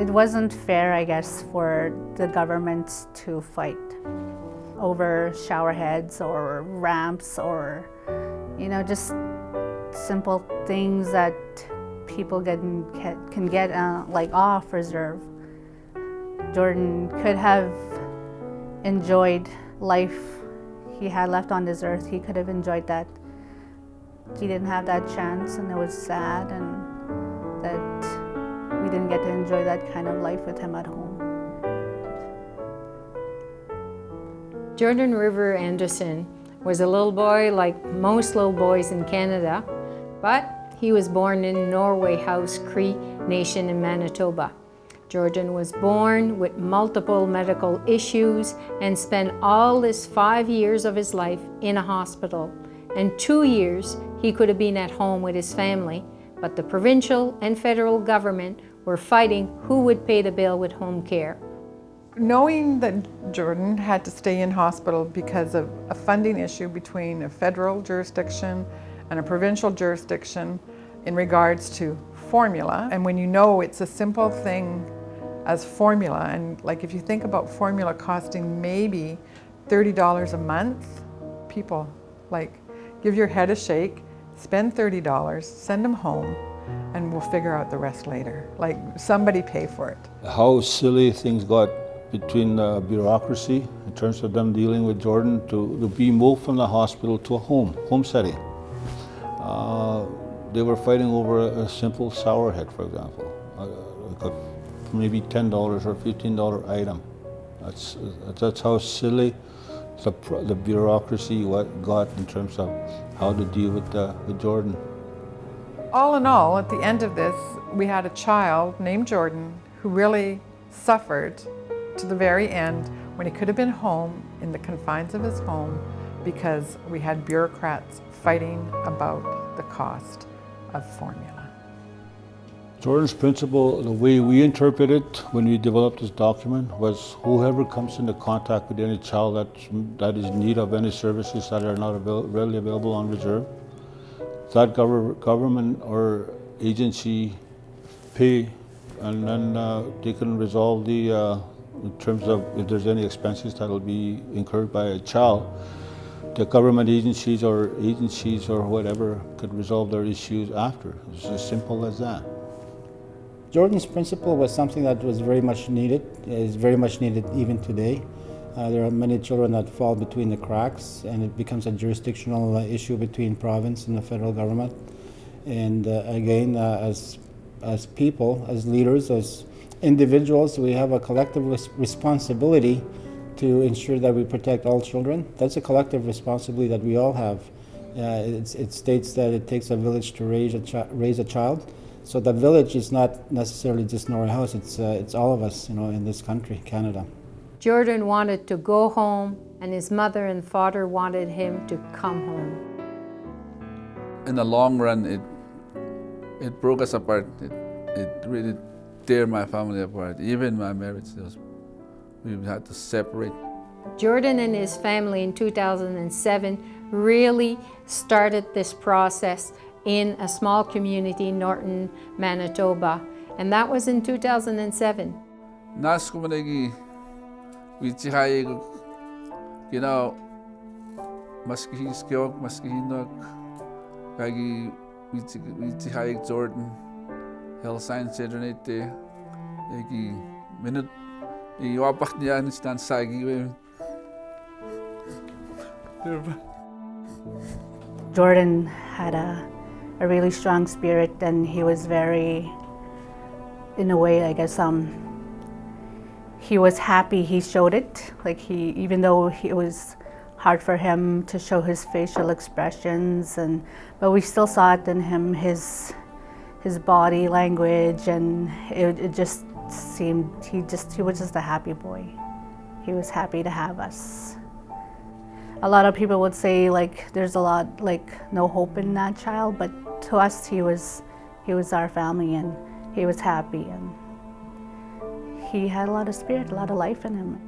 It wasn't fair, I guess, for the government to fight over shower heads or ramps or, just simple things that people can get like off reserve. Jordan could have enjoyed life he had left on this earth. He could have enjoyed that. He didn't have that chance, and it was sad, and that we didn't get to enjoy that kind of life with him at home. Jordan River Anderson was a little boy like most little boys in Canada, but he was born in Norway House Cree Nation in Manitoba. Jordan was born with multiple medical issues and spent all his 5 years of his life in a hospital. And 2 years he could have been at home with his family, but the provincial and federal government were fighting who would pay the bill with home care. Knowing that Jordan had to stay in hospital because of a funding issue between a federal jurisdiction and a provincial jurisdiction in regards to formula, and when you know it's a simple thing as formula, and like if you think about formula costing maybe $30 a month, people like give your head a shake, spend $30, send them home, and we'll figure out the rest later. Like somebody pay for it. How silly things got between the bureaucracy in terms of them dealing with Jordan to be moved from the hospital to a home setting. They were fighting over a simple shower head, for example, like maybe $10 or $15 item. That's how silly the bureaucracy got in terms of how to deal with Jordan. All in all, at the end of this, we had a child named Jordan who really suffered to the very end when he could have been home in the confines of his home because we had bureaucrats fighting about the cost of formula. Jordan's principle, the way we interpret it when we developed this document, was whoever comes into contact with any child that is in need of any services that are not readily available on reserve, that government or agency pay, and then they can resolve in terms of if there's any expenses that will be incurred by a child. The government agencies or whatever could resolve their issues after. It's as simple as that. Jordan's principle was something that was very much needed, is very much needed even today. There are many children that fall between the cracks, and it becomes a jurisdictional issue between province and the federal government. And again, as people, as leaders, as individuals, we have a collective responsibility to ensure that we protect all children. That's a collective responsibility that we all have. It states that it takes a village to raise a child. So the village is not necessarily just Norway House, it's all of us, in this country, Canada. Jordan wanted to go home, and his mother and father wanted him to come home. In the long run, it broke us apart. It really tear my family apart. Even my marriage, we had to separate. Jordan and his family in 2007 really started this process in a small community in Norton, Manitoba, and that was in 2007. Nas kumanagi wichihai maski skiok maski hinok kagi wichihai Jordan Health Science Center yagi minute iwapak niya nistan sagi. Jordan had a really strong spirit, and he was very, in a way, I guess, he was happy. He showed it. Like even though it was hard for him to show his facial expressions, but we still saw it in him, his body language, and it just seemed he was just a happy boy. He was happy to have us. A lot of people would say there's a lot no hope in that child, but to us he was our family, and he was happy, and he had a lot of spirit, a lot of life in him.